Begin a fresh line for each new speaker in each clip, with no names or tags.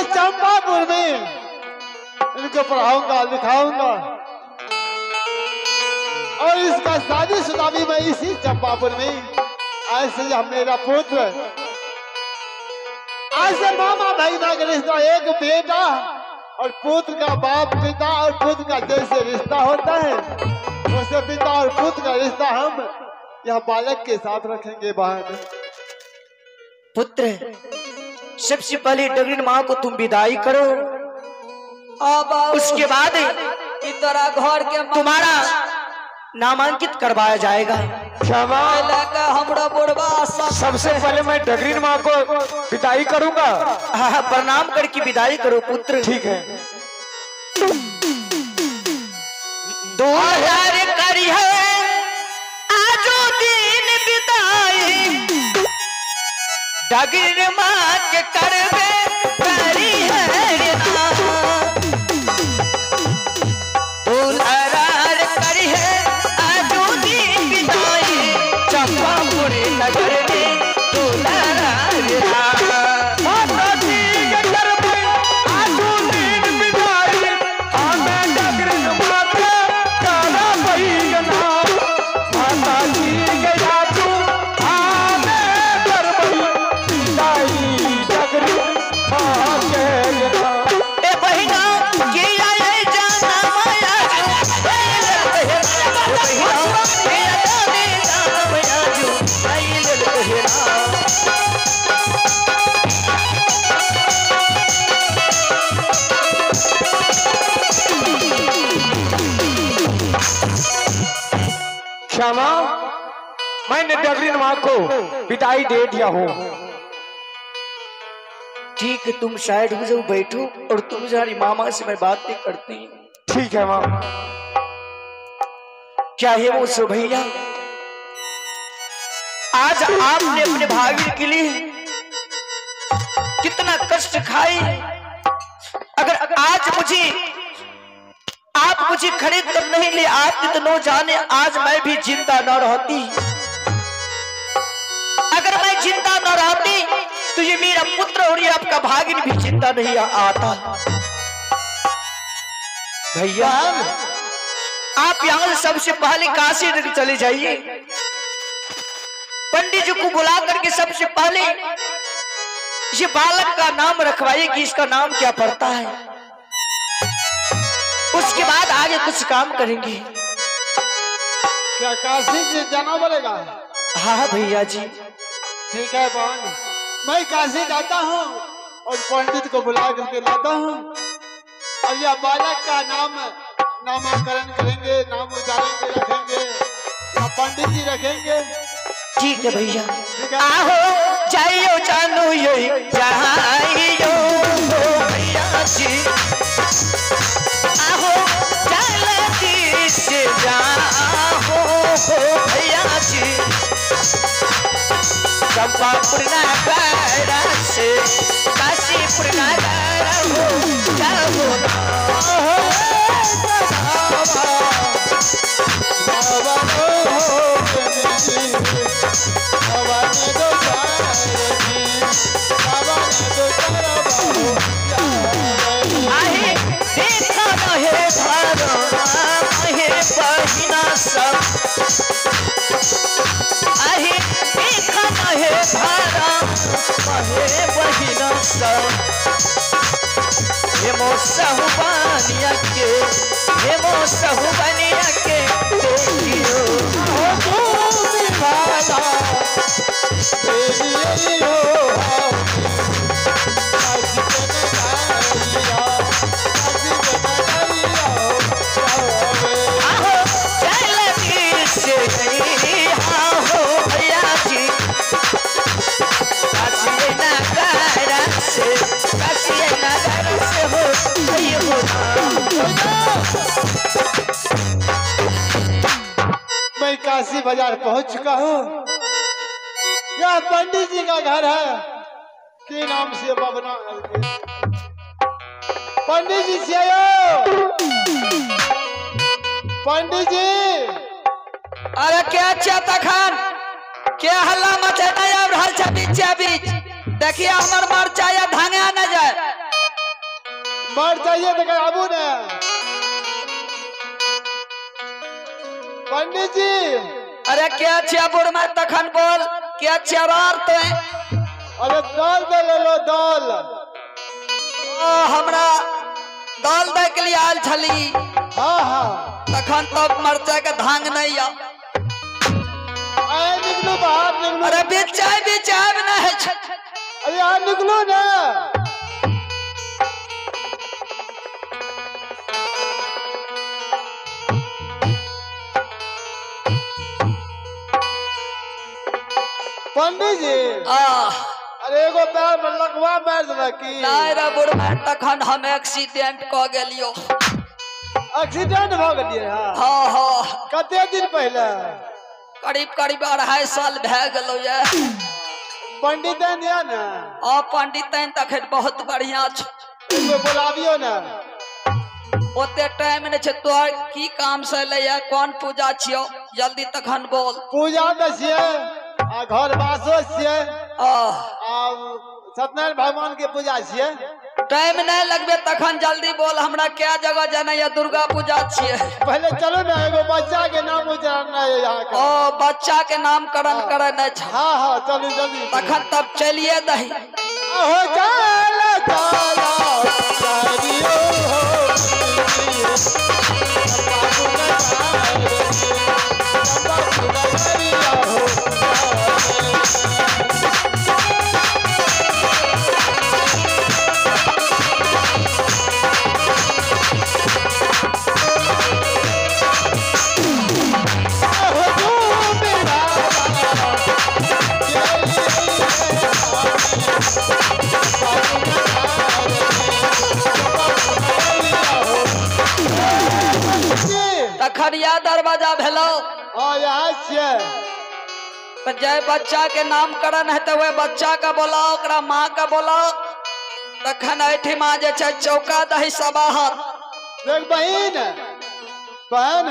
भैया चंपापुर में इनको पढ़ाऊंगा लिखाऊंगा और इसका शादीशुदा भी मैं इसी चंपापुर में। ऐसे ही मेरा पुत्र ऐसे मामा भाईना का रिश्ता, एक बेटा और पुत्र का बाप पिता और पुत्र का जैसे रिश्ता होता है वैसे पिता और पुत्र का रिश्ता हम यह बालक के साथ रखेंगे। बहन
पुत्र, सबसे पहले डगरीन माँ को तुम विदाई करो, उसके बाद
इतना घर के
तुम्हारा नामांकित करवाया जाएगा।
क्षमा,
हमरा बुढ़वा
सबसे पहले मैं डगरीन माँ को विदाई करूंगा।
हाँ, प्रणाम करके विदाई करो पुत्र।
ठीक है।
2000 करी है आजो दिन विदाई, डगरीन माँ के करवे करी है रे ना। 2000 करी है आजो दिन विदाई, चंपापुर नगर में 2000 रे ना।
क्षमा, मैंने डगरीन माँ को विदाई दे दिया हूँ।
ठीक है, तुम साइड हो जाओ, बैठो और तुम तुम्हारी मामा से मैं बात नहीं करती।
ठीक है माँ।
क्या है वो सो भैया, आज आपने अपने भाभी के लिए कितना कष्ट खाई। अगर आज आप मुझे खरीद कर नहीं ले आते तो न जाने आज मैं भी जिंदा न रहती। अगर मैं जिंदा न रहती तो ये मेरा पुत्र और ये आपका भागिन भी जिंदा नहीं आता। भैया, आप यहाँ से सबसे पहले काशी नगर चले जाइए, पंडित जी को बुला करके सबसे पहले ये बालक का नाम रखवाइए कि इसका नाम क्या पड़ता है। उसके बाद आगे कुछ काम करेंगे।
क्या काशी जी जाना पड़ेगा?
हाँ भैया जी।
ठीक है बहन, मैं काशी जाता हूँ और पंडित को बुला करके लाता हूँ और यह बालक का नामकरण करेंगे, नाम उच्चारेंगे, रखेंगे या पंडित जी रखेंगे।
ठीक है भैया। आहो जाइयो जानू यही जाइयो भैया जी, आहो जल्दी से जाओ भैया जी, चंपापुर नगर से काशीपुर नगर हो जाओ। साहुबानिया के हेमो साहुबानिया के देखियो
मैं काशी बाजार पहुंच चुका हूँ। यह पंडित जी का घर है। के नाम से बाबना पंडित जी से आयो। पंडित जी,
अरे क्या चाहता खान, क्या हल्ला मचाता है और हल बीच बीच देखिए हमर मर चाहे धांगा न जाए।
मर चाहिए तो आबू ने पंडित जी।
अरे क्या छिया बुढ़मा तखन बोल क्या चरार तो
अरे दाल दे ले लो दाल।
हमरा दाल दे के लिए आयल छली
हाँ हाँ
तखन तब मरचा के धांग नहीं आ
आए निकलो बाहर निकलो।
अरे बिचाय में नहीं है
अरे यहाँ निकलो ना। पंडित जी अरे एगो पैर में लकवा मार देना की
नहीं रे बुढ़मा तखन हम एक्सीडेंट क गेलियो।
एक्सीडेंट हो गई।
हाँ हाँ
कते दिन पहले
करीब 2.5 साल भए गेलो ये।
पंडित दिया ना
पंडित तखन बहुत बढ़िया छ
बोलाबियो ना।
ओते टाइम नहीं छे तोहर की काम से ले कौन पूजा छियो जल्दी तखन बोल।
पूजा में छिए आ घर वासो छिए आ सत्यनारायण भगवान के पूजा छिए।
टाइम नहीं लगबे तखन जल्दी बोल हमरा क्या जगह जाना या दुर्गा पूजा छिए।
पहले चलो ना एगो बच्चा के नाम उच्चारना है यहाँ का।
ओ बच्चा के नामकरण करे नहीं छ।
हाँ हाँ चलो जल्दी
तखन तब चलिए दही
हो जाला जाला करियो
तखन या दरवाजा भेलो।
यहाँ छिए
तो जय बच्चा के नामकरण है तो वह बच्चा का बोलाओ ओकरा माँ का बोलाओ तखन ऐठी माँ जे छै चौका दही सबाहर।
देख बहन बहन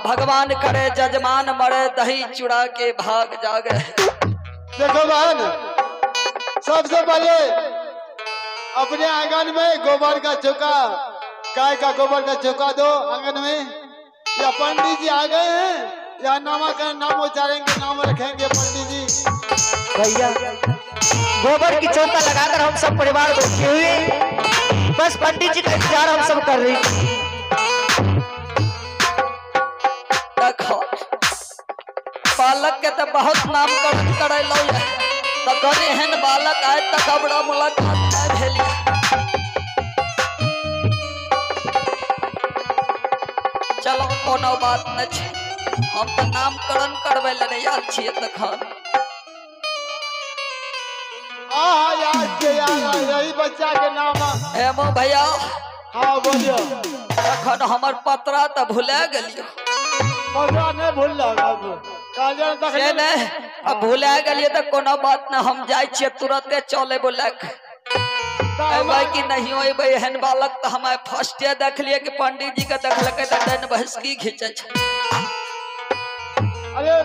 भगवान करे जजमान मरे दही चुरा के भाग जागे।
देखो बहन सबसे पहले अपने आंगन में गोबर का चौका गाय का गोबर का चौका दो आंगन में। या पंडित जी आ गए हैं या नामाकरण नाम उच्चारेंगे नाम रखेंगे पंडित जी।
भैया गोबर की चौका लगाकर हम सब परिवार बैठे हुए बस पंडित जी का इंतजार हम सब कर रहे हैं।
देखो बालक के तो बहुत नामकरण करे लो तो एहन बालक आज तक बड़ा मुलाकात नहीं भेलिए। चलो कोनो बात नहीं छै हम तो नामकरण करवे ले आयल छिए तखन।
हाँ याद से यार यही बच्चा के नाम।
हेमो भैया
हाँ बोलियो।
तखन हमर पत्रा तो भुला गेलियो।
पता नहीं भूल लगा
से नहीं अब भुला गेलिए तो कोनो बात ना हम जाय छिए तुरंते चले बोलक अबै कि नहीं अबै एहन बालक तो हमें फर्स्टे देख लिए कि पंडित जी के देखलकै तो डन भस्की खींचे छ।
अरे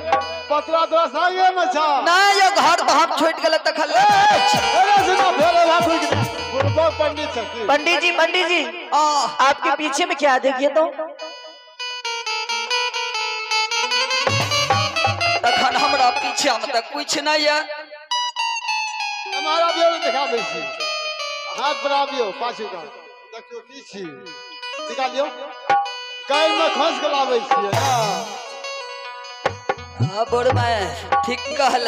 पतरा तोरा संगे में छ
ना यो घर तो हम छोड़ गेल तखन।
अरे सुनो भेले बाबू के गुरबा पंडित छ की।
पंडित जी आपके पीछे में क्या देखिए तो
तखन हमरा पीछे में तो कुछ नहीं है।
हमारा भी दिखा दे छी हाथ बढ़ाबियो पाछू का देखियो की छी दिखा दियो गाय में खस के लाबै छी ना।
हां बोर में ठीक कहल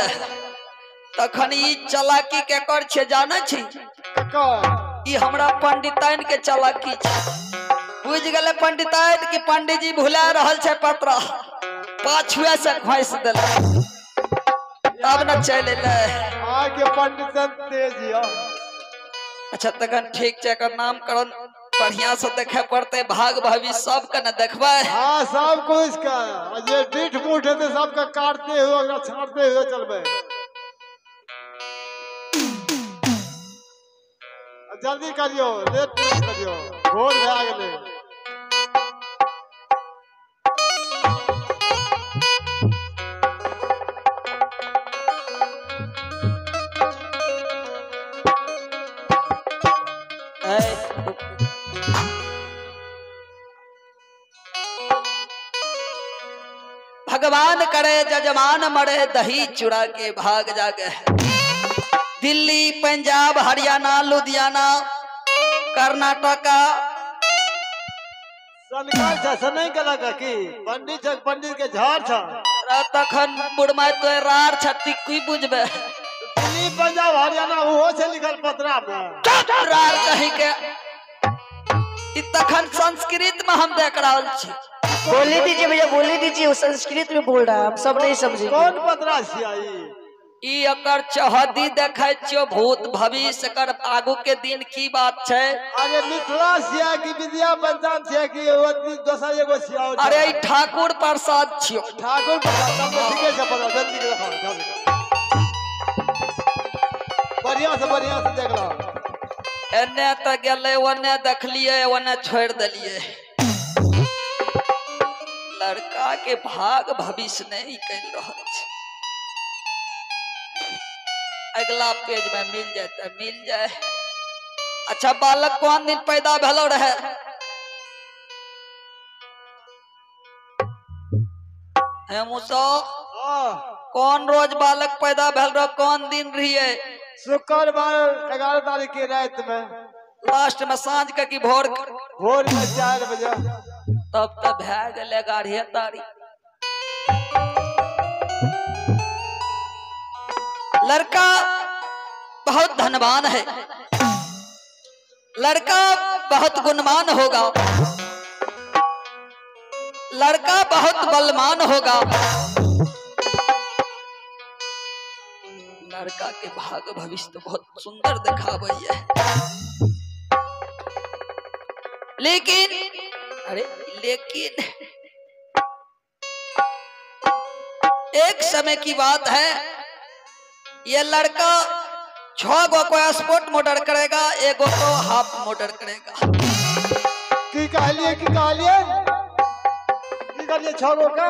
तखन ई चालाकी के कर छे जाने छी
का
ई हमरा पंडिताइन के चालाकी छ। बुझ गेले पंडिताइन कि पंडित जी भुला रहल छे पत्रा पाछुए से घोंस देले तब न चले ले
आगे पंडित तेज हियो।
अच्छा तखन ठीक छै एकर नामकरण बढ़िया से देखे पड़ते भाग भविष्य सब के न देखबे।
हाँ सब कुछ का जे पीठ मुठ है सबका काटते हुए छाड़ते हुए चलबे। जल्दी करियो लेट करियो भोर भए गेलै।
भगवान करे जजमान मरे दही चुरा के भाग जागे। दिल्ली, पंजाब, हरियाणा, लुधियाना, कर्नाटका
सरकार छ सनई के लगा की पंडित के झाड़ छ
तखन बुढ़मा तो रार छती की बुझबे।
दिल्ली, पंजाब, हरियाणा वो से लिखल पत्रा में
रार कहीं के तखन संस्कृत में हम देख रहा छी।
बोली दीजिए भैया, बोली दीजिए, वो संस्कृत में बोल रहा है, हम सब नहीं समझे।
कौन पत्रा छियाई?
ई अकर चौहदी देखै छियो भूत भविष्य कर आगू के दिन की बात छै।
अरे मिथिला छिया की विद्या पंचान छिया की दोसर एगो छिया।
अरे ई ठाकुर प्रसाद छियो।
ठाकुर प्रसाद तब तो ठीके छै, पता जल्दी के दिखाओ। बढ़िया से देख लो।
एने त गेले ओने देखलिए ओने छोड़ देलिए। लड़का के भाग भविष्य नहीं कर रहा छै। अगला पेज में मिल जाता, मिल जाए। अच्छा बालक कौन दिन पैदा भेलो रहे? मुसो कौन रोज बालक पैदा भेल रहो? कौन दिन रहिए?
शुक्रवार 11 तारीख की रात में,
लास्ट में सांझ के की भोर
में 4 बजे।
तब तक भै गेले 11 तारीख। लड़का बहुत धनवान है, लड़का बहुत गुणवान होगा, लड़का बहुत बलवान होगा। लड़का के भाग भविष्य तो बहुत सुंदर दिखावे है। लेकिन एक समय की बात है, ये लड़का 6 गो को स्पोर्ट मोटर करेगा, 1 गो को हाफ मोटर करेगा।
की कहलिए 6 गो का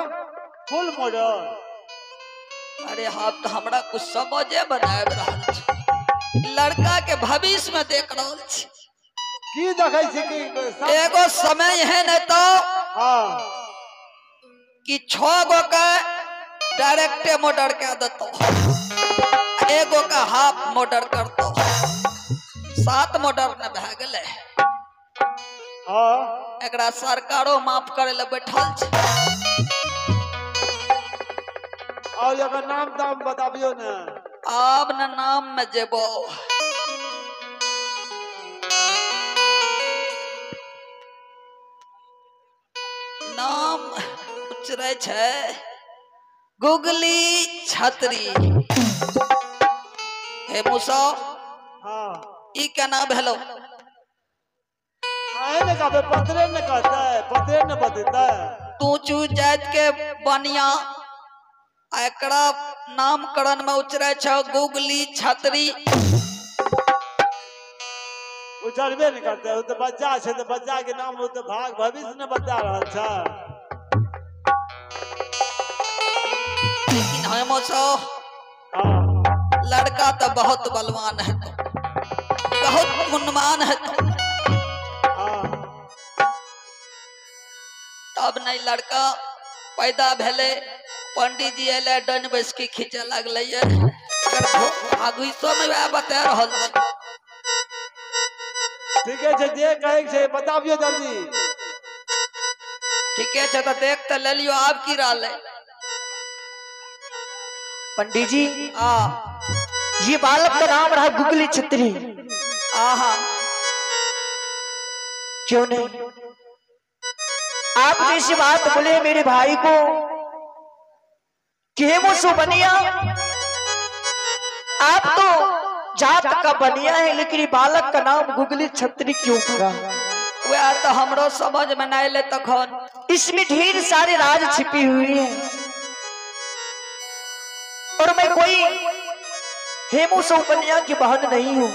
फुल मोटर?
अरे हाफ तो हमरा कुछ समझे बनाए रहा छै। लड़का के भविष्य में देख रहा छी।
की देखै छी कि
एगो समय है न तो कि 6 गो का डायरेक्ट मोटर के देतो, 1 गो का हाफ मोटर करतो, 7 मोटर न भै गेले। एकरा सरकारो माफ करे ले बैठल छै।
और एकर नाम दाम बताबियो ने।
आब न नाम में जेबो। नाम उचरे छै गुगली छतरी। हे मुसा ई केना भेलो?
ने कहबे पत्रे ने कहते, पत्रे ने बतेता।
तू चू जात के बनिया, एकरा नामकरण में उचरे छ गुगली छतरी।
उचरबे नहीं करते, वो तो बच्चा है, तो बच्चा के नाम वो तो भाग भविष्य ने बता रहा था।
लेकिन हम लड़का तो बहुत बलवान है, बहुत गुणवान है। तब नहीं लड़का पैदा भेले, पंडित जी अले डन बैस के खींचे लगल। आगू समय बता रहा।
ठीक है जे कहे छे बताबियो जल्दी।
ठीक है तो देख तो ले लियो। आप की राल है
पंडित जी? ये बालक का नाम रहा गुगली छतरी। क्यों नहीं? आप जैसी बात बोले मेरे भाई को कि वो सो बनिया, आप तो जात का बनिया है, लेकिन ये बालक का नाम गुगली छतरी क्यों पड़ा?
वह तो हमरो समझ में नहीं ले। तखन
इसमें ढेर सारे राज छिपी हुई है, और मैं कोई हेमू सोपनिया की बहन नहीं हूँ।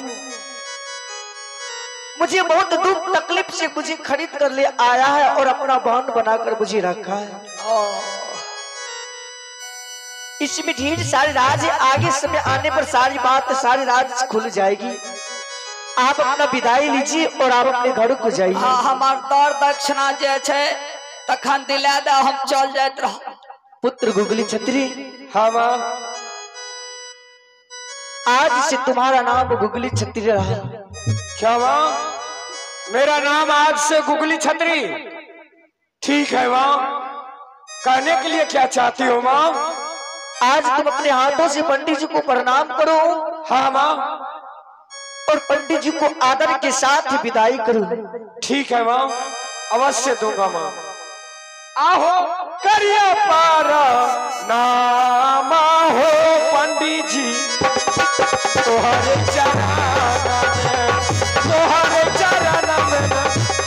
मुझे बहुत दुख तकलीफ से मुझे खरीद कर ले आया है और अपना बहन बनाकर मुझे रखा है। इसमें ढेर सारे राज है, आगे समय आने पर सारी बात सारी राज खुल जाएगी। आप अपना विदाई लीजिए और आप अपने घर को जाइए।
हमार दर दक्षिणा जे छे तखन दिला दे, हम चल जात रह।
पुत्र गुगली छत्री,
हाँ माँ।
आज से तुम्हारा नाम गुगली छत्री रहा।
क्या माँ? मेरा नाम आज से गुगली छत्री? ठीक है माँ। कहने के लिए क्या चाहती हो माँ?
आज तुम अपने हाथों से पंडित जी को प्रणाम करो।
हाँ माँ।
और पंडित जी को आदर के साथ विदाई करो।
ठीक है माँ, अवश्य दूंगा माँ। आहो करिया पारा नामा हो पंडित जी, तोहरे चरण में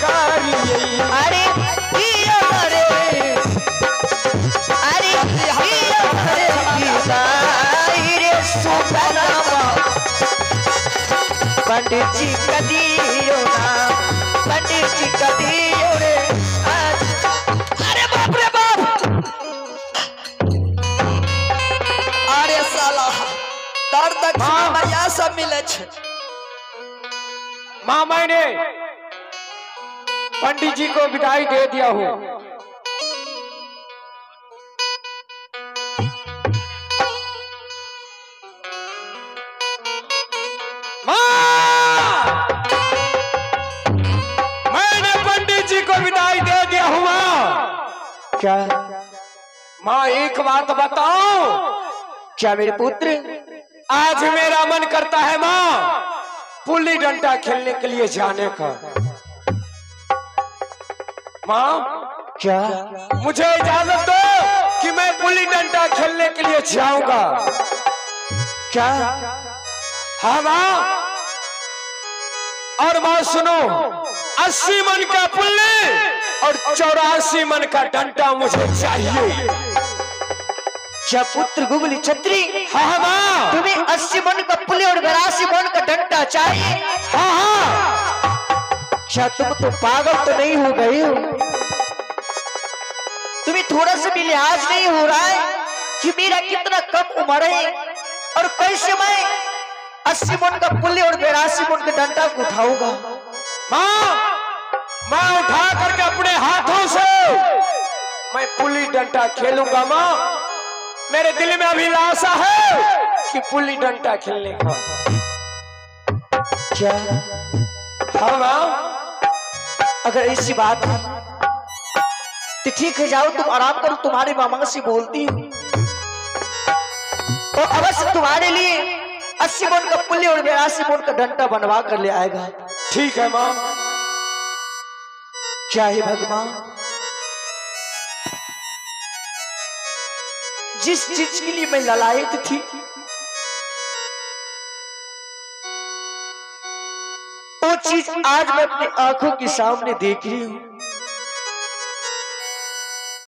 करिए।
अरे पंडित जी कदियो ना, पंडित जी कदियो रे। अरे बाप रे बाप,
अरे साला तर तक मैया सब मिले छे।
माँ मैंने पंडित जी को विदाई दे दिया हूँ। विदाई दे दिया हूँ माँ।
क्या
माँ एक बात बताओ?
क्या मेरे पुत्र?
आज मेरा मन करता है माँ पुल्ली डंडा खेलने के लिए जाने का। माँ
क्या?
मुझे इजाजत दो कि मैं पुल्ली डंडा खेलने के लिए जाऊंगा।
क्या?
हाँ माँ। और माँ सुनो, 80 मन का पुल्ली और 84 मन का डंडा मुझे चाहिए।
क्या पुत्र गुगली छत्री?
हाँ माँ।
तुम्हें 80 मन का पुल्ली और 82 मन का डंडा चाहिए?
हाँ हाँ।
क्या तुम तो पागल तो नहीं हो गए हो? तुम्हें थोड़ा सा भी लिहाज नहीं हो रहा है कि मेरा कितना कम उम्र है और कैसे मैं 80 मन का पुल्ली और 82 मन का डंडा को उठाऊंगा?
माँ मैं उठा करके अपने हाथों से मैं पुल्ली डंडा खेलूंगा। माँ मेरे दिल में अभिलाषा है कि पुल्ली डंडा खेलने का।
क्या?
हाँ माँ।
अगर ऐसी बात है तो ठीक है, जाओ तुम आराम करो, तुम्हारे मामा से बोलती हूँ तो अवश्य तुम्हारे लिए 80 मन का पुल्ली और 82 मन का डंडा बनवा कर ले आएगा।
ठीक है माँ।
क्या है भगवान, जिस चीज के लिए मैं ललायत थी वो चीज आज मैं अपनी आंखों के सामने देख रही हूँ।